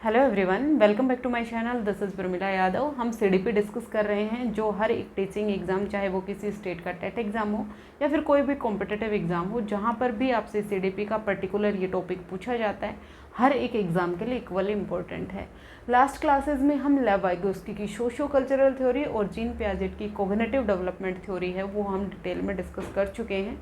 Hello everyone, welcome back to my channel. This is Pramila Yadav. हम CDP discuss कर रहे हैं, जो हर एक टीचिंग एग्ज़ाम, चाहे वो किसी स्टेट का टेट एग्ज़ाम हो या फिर कोई भी कॉम्पिटिटिव एग्ज़ाम हो, जहाँ पर भी आपसे सीडीपी का पर्टिकुलर ये टॉपिक पूछा जाता है, हर एक एग्ज़ाम के लिए इक्वली इम्पोर्टेंट है। लास्ट क्लासेज में हम लेव वाइगोस्की की सोशियो कल्चरल थ्योरी और जीन पियाजेट की कॉग्निटिव डेवलपमेंट थ्योरी है, वो हम डिटेल में डिस्कस कर चुके हैं।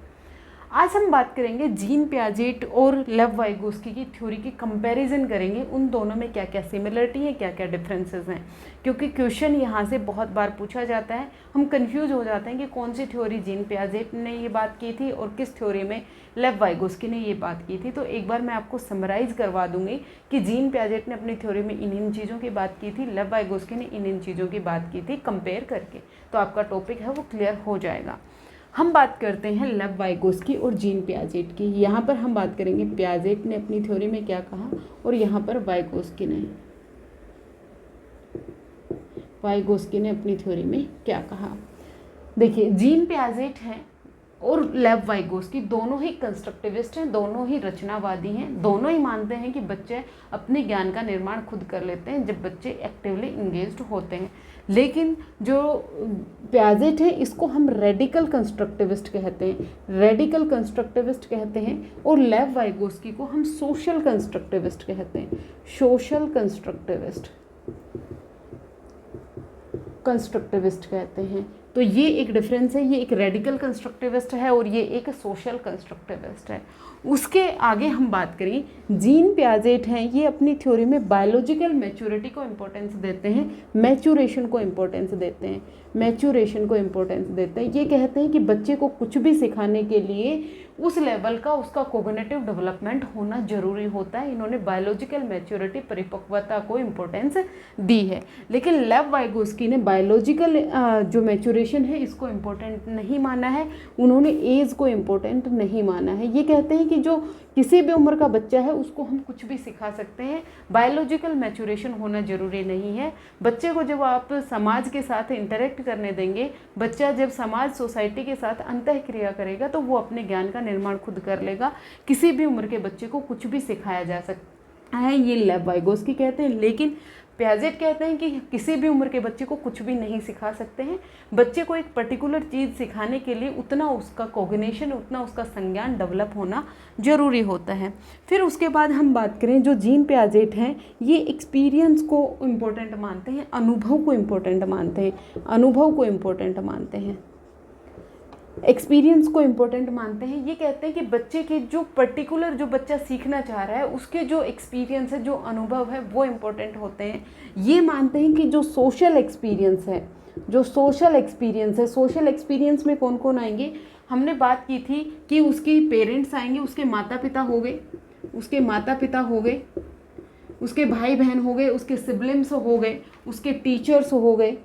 आज हम बात करेंगे जीन पियाजेट और लेव वाइगोस्की की थ्योरी की कंपैरिजन करेंगे। उन दोनों में क्या क्या सिमिलरिटी है, क्या क्या डिफरेंसेस हैं, क्योंकि क्वेश्चन यहाँ से बहुत बार पूछा जाता है। हम कंफ्यूज हो जाते हैं कि कौन सी थ्योरी जीन पियाजेट ने ये बात की थी और किस थ्योरी में लेव वाइगोस्की ने ये बात की थी। तो एक बार मैं आपको समराइज़ करवा दूंगी कि जीन पियाजेट ने अपनी थ्योरी में इन चीज़ों की बात की थी, लेव वाइगोस्की ने इन चीज़ों की बात की थी, कंपेयर करके। तो आपका टॉपिक है वो क्लियर हो जाएगा। हम बात करते हैं लेव वाइगोस्की और जीन पियाजेट की। यहाँ पर हम बात करेंगे पियाजेट ने अपनी थ्योरी में क्या कहा और यहाँ पर वाइगोस्की ने अपनी थ्योरी में क्या कहा। देखिए, जीन पियाजेट हैं और लेव वाइगोस्की दोनों ही कंस्ट्रक्टिविस्ट हैं, दोनों ही रचनावादी हैं। दोनों ही मानते हैं कि बच्चे अपने ज्ञान का निर्माण खुद कर लेते हैं जब बच्चे एक्टिवली इंगेज्ड होते हैं। लेकिन जो पियाजेट है, इसको हम रेडिकल कंस्ट्रक्टिविस्ट कहते हैं, और लेव वाइगोस्की को हम सोशल कंस्ट्रक्टिविस्ट कहते हैं। तो ये एक डिफरेंस है, ये एक रेडिकल कंस्ट्रक्टिविस्ट है और ये एक सोशल कंस्ट्रक्टिविस्ट है। उसके आगे हम बात करें, जीन पियाजेट हैं, ये अपनी थ्योरी में बायोलॉजिकल मैच्योरिटी को इम्पोर्टेंस देते हैं, मैच्योरेशन को इम्पोर्टेंस देते हैं। ये कहते हैं कि बच्चे को कुछ भी सिखाने के लिए उस लेवल का उसका कोग्निटिव डेवलपमेंट होना जरूरी होता है। इन्होंने बायोलॉजिकल मैच्योरिटी, परिपक्वता को इम्पोर्टेंस दी है। लेकिन लेव वाइगोस्की ने बायोलॉजिकल जो मैच्योरेशन है इसको इम्पोर्टेंट नहीं माना है, उन्होंने एज को इम्पोर्टेंट नहीं माना है। ये कहते हैं कि जो किसी भी उम्र का बच्चा है उसको हम कुछ भी सिखा सकते हैं, बायोलॉजिकल मैच्योरेशन होना जरूरी नहीं है। बच्चे को जब आप समाज के साथ इंटरेक्ट करने देंगे, बच्चा जब समाज सोसाइटी के साथ अंतःक्रिया करेगा तो वो अपने ज्ञान का निर्माण खुद कर लेगा। किसी भी उम्र के बच्चे को कुछ भी सिखाया जा सकता है, ये लेव वाइगोस्की कहते हैं। लेकिन पियाजेट कहते हैं कि किसी भी उम्र के बच्चे को कुछ भी नहीं सिखा सकते हैं। बच्चे को एक पर्टिकुलर चीज़ सिखाने के लिए उतना उसका कोग्निशन, उतना उसका संज्ञान डेवलप होना जरूरी होता है। फिर उसके बाद हम बात करें, जो जीन पियाजेट हैं, ये एक्सपीरियंस को इम्पोर्टेंट मानते हैं, अनुभव को इम्पोर्टेंट मानते हैं, एक्सपीरियंस को इम्पोर्टेंट मानते हैं। ये कहते हैं कि बच्चे के जो पर्टिकुलर, जो बच्चा सीखना चाह रहा है, उसके जो एक्सपीरियंस है, जो अनुभव है, वो इम्पोर्टेंट होते हैं। ये मानते हैं कि जो सोशल एक्सपीरियंस है, सोशल एक्सपीरियंस में कौन कौन आएंगे। हमने बात की थी कि उसके पेरेंट्स आएंगे, उसके माता पिता हो गए, उसके भाई बहन हो गए, उसके सिबलिंग्स हो गए, उसके टीचर्स हो गए,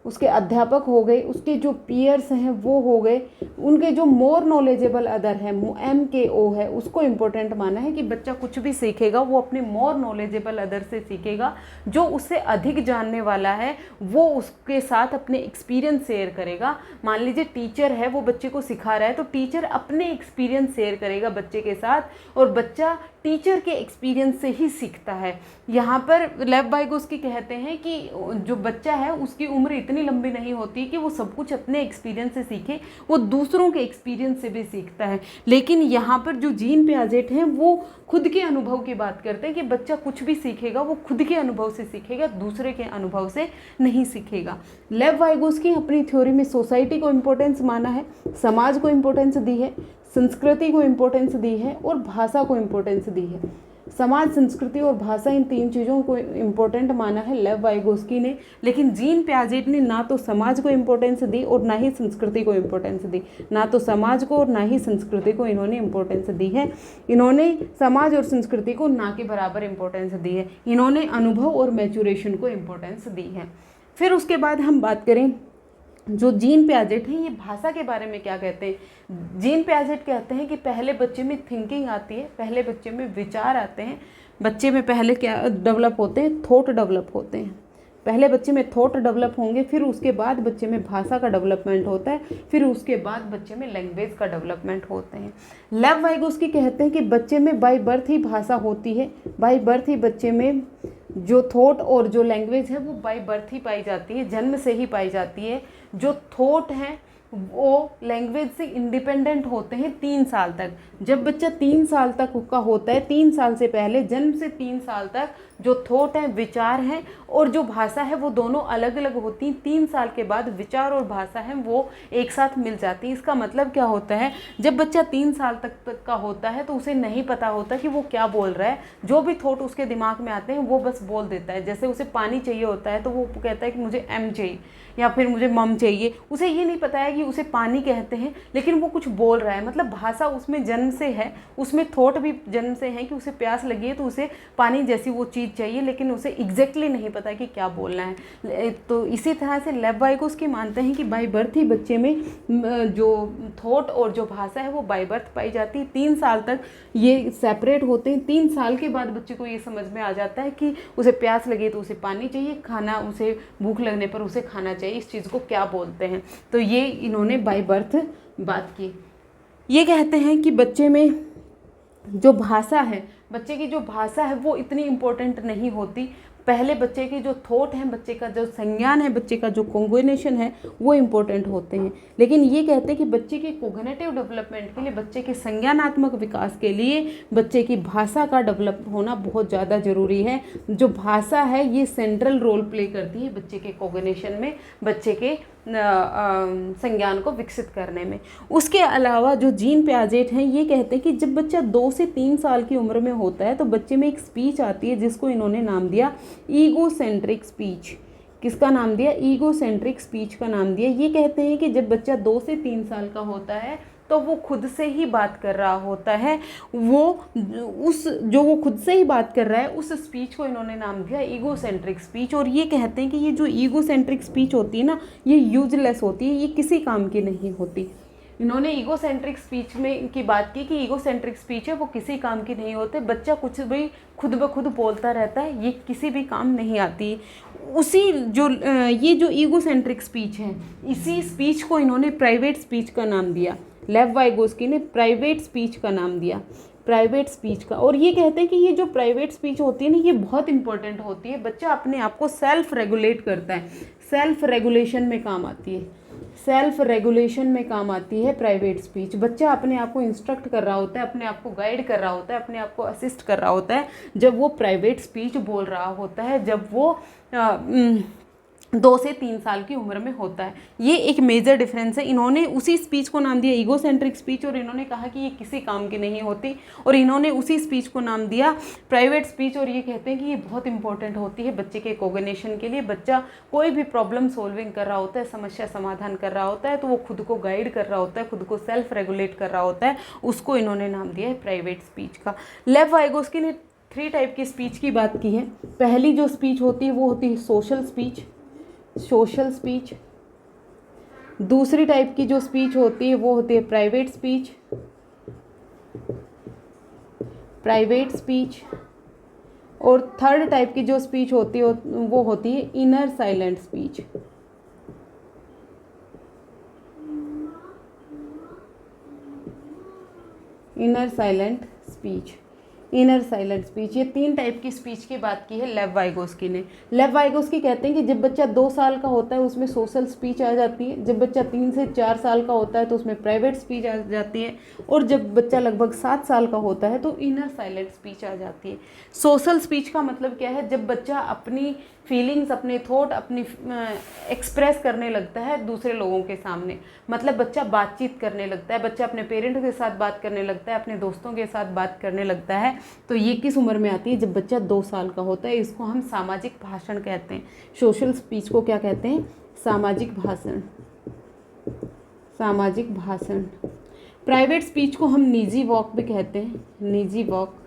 उसके अध्यापक हो गए, उसके जो पीयर्स हैं वो हो गए, उनके जो मोर नॉलेजेबल अदर है, MKO है, उसको इम्पोर्टेंट माना है कि बच्चा कुछ भी सीखेगा वो अपने मोर नॉलेजेबल अदर से सीखेगा। जो उससे अधिक जानने वाला है वो उसके साथ अपने एक्सपीरियंस शेयर करेगा। मान लीजिए टीचर है, वो बच्चे को सिखा रहा है, तो टीचर अपने एक्सपीरियंस शेयर करेगा बच्चे के साथ, और बच्चा टीचर के एक्सपीरियंस से ही सीखता है। यहाँ पर लेव वाइगोस्की कहते हैं कि जो बच्चा है उसकी उम्र इतनी लंबी नहीं होती कि वो सब कुछ अपने एक्सपीरियंस से सीखे, वो दूसरों के एक्सपीरियंस से भी सीखता है। लेकिन यहाँ पर जो जीन पियाजेट हैं वो खुद के अनुभव की बात करते हैं कि बच्चा कुछ भी सीखेगा वो खुद के अनुभव से सीखेगा, दूसरे के अनुभव से नहीं सीखेगा। लेव वाइगोस्की अपनी थ्योरी में सोसाइटी को इम्पोर्टेंस माना है, समाज को इम्पोर्टेंस दी है, संस्कृति को इम्पोर्टेंस दी है और भाषा को इम्पोर्टेंस दी है। समाज, संस्कृति और भाषा, इन तीन चीज़ों को इम्पोर्टेंट माना है लेव वाइगोस्की ने। लेकिन जीन पियाजेट ने ना तो समाज को इम्पोर्टेंस दी और ना ही संस्कृति को इम्पोर्टेंस दी, इन्होंने इम्पोर्टेंस दी है। इन्होंने समाज और संस्कृति को ना के बराबर इम्पोर्टेंस दी है, इन्होंने अनुभव और मैच्योरेशन को इम्पोर्टेंस दी है। फिर उसके बाद हम बात करें, जो जीन पियाजेट है, ये भाषा के बारे में क्या कहते हैं। जीन पियाजेट कहते हैं कि पहले बच्चे में थिंकिंग आती है, पहले बच्चे में विचार आते हैं, बच्चे में पहले क्या डेवलप होते हैं, थॉट डेवलप होते हैं। पहले बच्चे में थॉट डेवलप होंगे, फिर उसके बाद बच्चे में भाषा का डेवलपमेंट होता है, फिर उसके बाद बच्चे में लैंग्वेज का डेवलपमेंट होते हैं। लेव वाइगोस्की कहते हैं कि बच्चे में बाय बर्थ ही भाषा होती है, बाय बर्थ ही बच्चे में जो थॉट और जो लैंग्वेज है वो बाय बर्थ ही पाई जाती है, जन्म से ही पाई जाती है। जो थॉट है वो लैंग्वेज से इंडिपेंडेंट होते हैं 3 साल तक। जब बच्चा 3 साल तक का होता है, 3 साल से पहले, जन्म से 3 साल तक जो थॉट है, विचार हैं और जो भाषा है वो दोनों अलग अलग होती हैं। 3 साल के बाद विचार और भाषा है वो एक साथ मिल जाती है। इसका मतलब क्या होता है, जब बच्चा 3 साल तक का होता है तो उसे नहीं पता होता कि वो क्या बोल रहा है। जो भी थॉट उसके दिमाग में आते हैं वो बस बोल देता है। जैसे उसे पानी चाहिए होता है तो वो कहता है कि मुझे एम चाहिए या फिर मुझे मम चाहिए। उसे ये नहीं पता है कि उसे पानी कहते हैं, लेकिन वो कुछ बोल रहा है। मतलब भाषा उसमें जन्म से है, उसमें थॉट भी जन्म से है कि उसे प्यास लगी है तो उसे पानी जैसी वो चीज़ चाहिए, लेकिन उसे एग्जैक्टली नहीं पता कि क्या बोलना है। तो इसी तरह से लेव-वाइगोस्की मानते हैं कि बाय बर्थ ही बच्चे में जो थॉट और जो भाषा है वो बाय बर्थ पाई जाती है। 3 साल तक ये सेपरेट होते हैं। 3 साल के बाद बच्चे को ये समझ में आ जाता है कि उसे प्यास लगी तो उसे पानी चाहिए, खाना, उसे भूख लगने पर उसे खाना चाहिए। इस चीज़ को क्या बोलते हैं, तो ये इन्होंने बाय बर्थ बात की। ये कहते हैं कि बच्चे में जो भाषा है, बच्चे की जो भाषा है वो इतनी इम्पोर्टेंट नहीं होती। पहले बच्चे के जो थॉट हैं, बच्चे का जो संज्ञान है, बच्चे का जो कॉग्निशन है वो इम्पोर्टेंट होते हैं। लेकिन ये कहते हैं कि बच्चे के कॉग्निटिव डेवलपमेंट के लिए, बच्चे के संज्ञानात्मक विकास के लिए बच्चे की भाषा का डेवलप होना बहुत ज़्यादा ज़रूरी है। जो भाषा है ये सेंट्रल रोल प्ले करती है बच्चे के कॉग्निशन में, बच्चे के संज्ञान को विकसित करने में। उसके अलावा जो जीन पियाजेट हैं ये कहते हैं कि जब बच्चा 2 से 3 साल की उम्र में होता है तो बच्चे में एक स्पीच आती है जिसको इन्होंने नाम दिया ईगोसेंट्रिक स्पीच। किसका नाम दिया? ईगोसेंट्रिक स्पीच का नाम दिया। ये कहते हैं कि जब बच्चा 2 से 3 साल का होता है तो वो खुद से ही बात कर रहा होता है। वो खुद से ही बात कर रहा है उस स्पीच को इन्होंने नाम दिया ईगोसेंट्रिक स्पीच। और ये कहते हैं कि ये जो ईगोसेंट्रिक स्पीच होती है ना, ये यूजलेस होती है, ये किसी काम की नहीं होती। इन्होंने ईगोसेंट्रिक स्पीच में की बात की कि ईगोसेंट्रिक स्पीच है वो किसी काम की नहीं होते। बच्चा कुछ भी खुद ब खुद बोलता रहता है, ये किसी भी काम नहीं आती। ये जो ईगोसेंट्रिक स्पीच है, इसी स्पीच को इन्होंने प्राइवेट स्पीच का नाम दिया। लेव-वाइगोस्की ने प्राइवेट स्पीच का नाम दिया, प्राइवेट स्पीच का। और ये कहते हैं कि ये जो प्राइवेट स्पीच होती है ना, ये बहुत इंपॉर्टेंट होती है। बच्चा अपने आप को सेल्फ रेगुलेट करता है, सेल्फ रेगुलेशन में काम आती है, सेल्फ रेगुलेशन में काम आती है प्राइवेट स्पीच। बच्चा अपने आप को इंस्ट्रक्ट कर रहा होता है, अपने आप को गाइड कर रहा होता है, अपने आप को असिस्ट कर रहा होता है जब वो प्राइवेट स्पीच बोल रहा होता है, जब वो 2 से 3 साल की उम्र में होता है। ये एक मेजर डिफरेंस है। इन्होंने उसी स्पीच को नाम दिया ईगोसेंट्रिक स्पीच और इन्होंने कहा कि ये किसी काम की नहीं होती, और इन्होंने उसी स्पीच को नाम दिया प्राइवेट स्पीच। और ये कहते हैं कि ये बहुत इंपॉर्टेंट होती है बच्चे के कॉग्निशन के लिए। बच्चा कोई भी प्रॉब्लम सॉल्विंग कर रहा होता है, समस्या समाधान कर रहा होता है, तो वो खुद को गाइड कर रहा होता है, खुद को सेल्फ रेगुलेट कर रहा होता है, उसको इन्होंने नाम दिया है प्राइवेट स्पीच का। लेव-वाइगोस्की ने 3 टाइप की स्पीच की बात की है। पहली जो स्पीच होती है वो होती है सोशल स्पीच, सोशल स्पीच। दूसरी टाइप की जो स्पीच होती है वो होती है प्राइवेट स्पीच, प्राइवेट स्पीच। और थर्ड टाइप की जो स्पीच होती है वो होती है inner silent speech. Inner silent speech, inner silent speech. ये 3 टाइप की स्पीच की बात की है लेव-वाइगोस्की ने। लेव-वाइगोस्की कहते हैं कि जब बच्चा 2 साल का होता है उसमें सोशल स्पीच आ जाती है, जब बच्चा 3 से 4 साल का होता है तो उसमें प्राइवेट स्पीच आ जाती है, और जब बच्चा लगभग 7 साल का होता है तो इनर साइलेंट स्पीच आ जाती है। सोशल स्पीच का मतलब क्या है? जब बच्चा अपनी फीलिंग्स, अपने थॉट, अपनी एक्सप्रेस करने लगता है दूसरे लोगों के सामने। मतलब बच्चा बातचीत करने लगता है, बच्चा अपने पेरेंट्स के साथ बात करने लगता है, अपने दोस्तों के साथ बात करने लगता है। तो ये किस उम्र में आती है? जब बच्चा 2 साल का होता है। इसको हम सामाजिक भाषण कहते हैं। सोशल स्पीच को क्या कहते हैं? सामाजिक भाषण, सामाजिक भाषण। प्राइवेट स्पीच को हम निजी वॉक भी कहते हैं, निजी वॉक।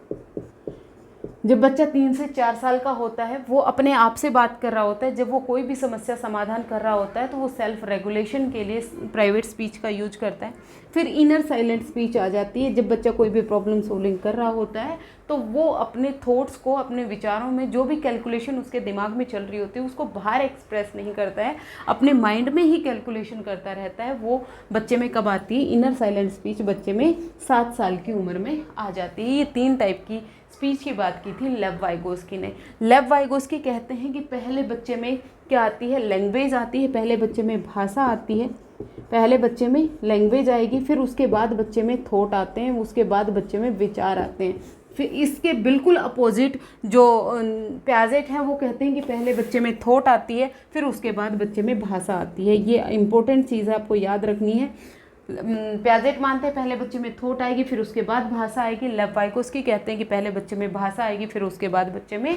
जब बच्चा 3 से 4 साल का होता है वो अपने आप से बात कर रहा होता है, जब वो कोई भी समस्या समाधान कर रहा होता है तो वो सेल्फ रेगुलेशन के लिए प्राइवेट स्पीच का यूज करता है। फिर इनर साइलेंट स्पीच आ जाती है, जब बच्चा कोई भी प्रॉब्लम सॉल्विंग कर रहा होता है तो वो अपने थॉट्स को, अपने विचारों में जो भी कैलकुलेशन उसके दिमाग में चल रही होती है उसको बाहर एक्सप्रेस नहीं करता है, अपने माइंड में ही कैलकुलेशन करता रहता है। वो बच्चे में कब आती है? इनर साइलेंट स्पीच बच्चे में 7 साल की उम्र में आ जाती है। ये 3 टाइप की स्पीच की बात की थी लेव वाइगोस्की ने। लेव वाइगोस्की कहते हैं कि पहले बच्चे में क्या आती है, लैंग्वेज आती है, पहले बच्चे में भाषा आती है, पहले बच्चे में लैंग्वेज आएगी, फिर उसके बाद बच्चे में थॉट आते हैं, उसके बाद बच्चे में विचार आते हैं। फिर इसके बिल्कुल अपोजिट जो प्याजेट हैं वो कहते हैं कि पहले बच्चे में थॉट आती है, फिर उसके बाद बच्चे में भाषा आती है। ये इंपॉर्टेंट चीज़ है, आपको याद रखनी है। प्याजेट मानते हैं पहले बच्चे में थॉट आएगी, फिर उसके बाद भाषा आएगी। लेव वाइगोस्की कहते हैं कि पहले बच्चे में भाषा आएगी, फिर उसके बाद बच्चे में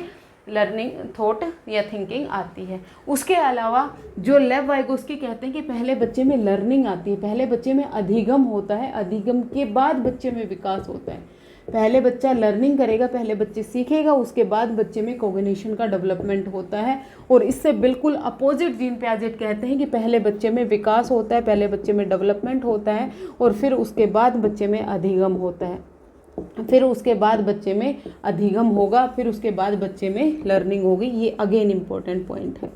लर्निंग, थॉट या थिंकिंग आती है। उसके अलावा जो लेव वाइगोस्की कहते हैं कि पहले बच्चे में लर्निंग आती है, पहले बच्चे में अधिगम होता है, अधिगम के बाद बच्चे में विकास होता है। पहले बच्चा लर्निंग करेगा, पहले बच्चे सीखेगा, उसके बाद बच्चे में कॉग्निशन का डेवलपमेंट होता है। और इससे बिल्कुल अपोजिट जीन पियाजेट कहते हैं कि पहले बच्चे में विकास होता है, पहले बच्चे में डेवलपमेंट होता है, और फिर उसके बाद बच्चे में अधिगम होता है, फिर उसके बाद बच्चे में अधिगम होगा, फिर उसके बाद बच्चे में लर्निंग होगी। ये अगेन इम्पोर्टेंट पॉइंट है।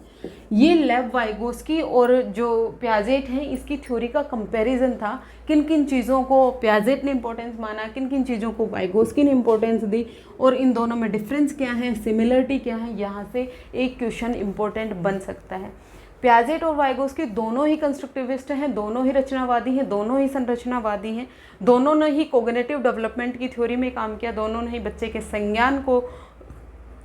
ये लेव वाइगोस्की और जो पियाजेट हैं इसकी थ्योरी का कंपैरिजन था, किन किन चीज़ों को पियाजेट ने इंपॉर्टेंस माना, किन किन चीज़ों को वाइगोस्की ने इंपॉर्टेंस दी, और इन दोनों में डिफरेंस क्या है, सिमिलरिटी क्या है। यहाँ से एक क्वेश्चन इंपॉर्टेंट बन सकता है। पियाजेट और वाइगोस्की दोनों ही कंस्ट्रक्टिविस्ट हैं, दोनों ही रचनावादी हैं, दोनों ही संरचनावादी हैं, दोनों ने ही कोग्निटिव डेवलपमेंट की थ्योरी में काम किया, दोनों ने ही बच्चे के संज्ञान को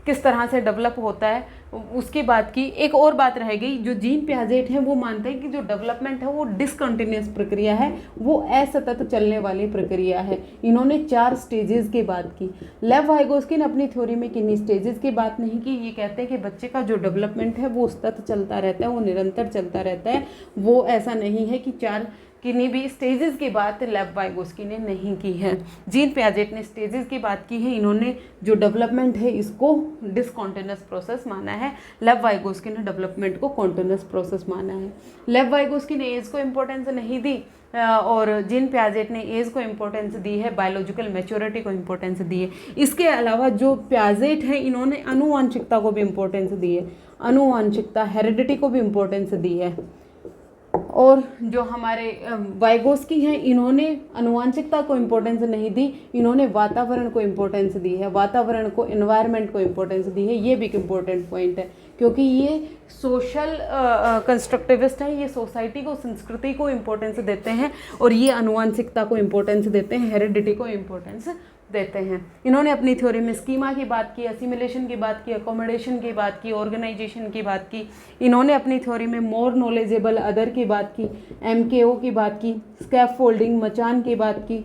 किस तरह से डेवलप होता है उसकी बात की। एक और बात रह गई, जो जीन पियाजेट है वो मानते हैं कि जो डेवलपमेंट है वो डिसकंटिन्यूअस प्रक्रिया है, वो असतत चलने वाली प्रक्रिया है। इन्होंने 4 स्टेजेस की बात की। लेव वाइगोस्की ने अपनी थ्योरी में किन्हीं स्टेजेस की बात नहीं की। ये कहते हैं कि बच्चे का जो डेवलपमेंट है वो सतत चलता रहता है, वो निरंतर चलता रहता है, वो ऐसा नहीं है कि 4 किन्हीं भी स्टेजेस की बात लेव वाइगोस्की ने नहीं की है। जीन पियाजेट ने स्टेजेस की बात की है, इन्होंने जो डेवलपमेंट है इसको डिसकॉन्टिन्यूअस प्रोसेस माना है, लेव वाइगोस्की ने डेवलपमेंट को कॉन्टिन्यूअस प्रोसेस माना है। लेव वाइगोस्की ने एज को इम्पोर्टेंस नहीं दी और जीन पियाजेट ने एज को इम्पोर्टेंस दी है, बायोलॉजिकल मैच्योरिटी को इम्पोर्टेंस दी है। इसके अलावा जो पियाजेट है इन्होंने आनुवांशिकता को भी इम्पोर्टेंस दी है, आनुवांशिकता हेरिडिटी को भी इम्पोर्टेंस दी है। और जो हमारे वाइगोस्की हैं इन्होंने आनुवांशिकता को इम्पोर्टेंस नहीं दी, इन्होंने वातावरण को इम्पोर्टेंस दी है, वातावरण को, एनवायरनमेंट को इम्पोर्टेंस दी है। ये भी एक इम्पोर्टेंट पॉइंट है, क्योंकि ये सोशल कंस्ट्रक्टिविस्ट हैं, ये सोसाइटी को, संस्कृति को इम्पोर्टेंस देते हैं, और ये आनुवांशिकता को इम्पोर्टेंस देते हैं, हेरिडिटी को इम्पोर्टेंस देते हैं। इन्होंने अपनी थ्योरी में स्कीमा की बात की, असिमिलेशन की बात की, अकोमोडेशन की बात की, ऑर्गेनाइजेशन की बात की। इन्होंने अपनी थ्योरी में मोर नॉलेजेबल अदर की बात की, MKO की बात की, स्कैफोल्डिंग, मचान की बात की,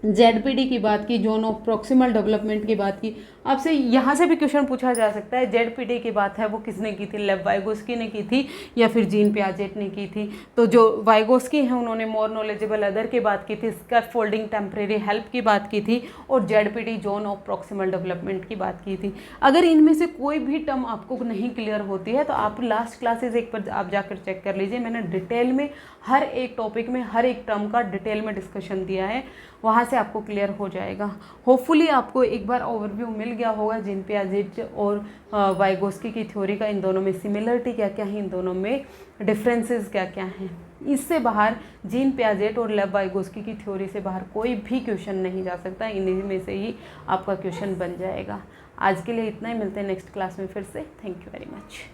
ZPD की बात की, जोन ऑफ प्रॉक्सिमल डेवलपमेंट की बात की। आपसे यहाँ से भी क्वेश्चन पूछा जा सकता है, ZPD की बात है वो किसने की थी, लेव वाइगोस्की ने की थी या फिर जीन पियाजेट ने की थी। तो जो वाइगोस्की हैं उन्होंने मोर नॉलेजेबल अदर की बात की थी, स्कैफोल्डिंग टेम्परेरी हेल्प की बात की थी, और ZPD zone of proximal development की बात की थी। अगर इनमें से कोई भी टर्म आपको नहीं क्लियर होती है तो आप लास्ट क्लासेज एक पर आप जाकर चेक कर लीजिए, मैंने डिटेल में हर एक टॉपिक में हर एक टर्म का डिटेल में डिस्कशन दिया है, वहाँ से आपको क्लियर हो जाएगा। होपफुली आपको एक बार ओवरव्यू मिल गया होगा जीन पियाजेट और वाइगोस्की की थ्योरी का, इन दोनों में सिमिलरिटी क्या क्या है, इन दोनों में डिफरेंसेस क्या क्या हैं। इससे बाहर जीन पियाजेट और लेव वाइगोस्की की थ्योरी से बाहर कोई भी क्वेश्चन नहीं जा सकता, इन्हीं में से ही आपका क्वेश्चन बन जाएगा। आज के लिए इतना ही, मिलते हैं नेक्स्ट क्लास में फिर से। Thank you very much.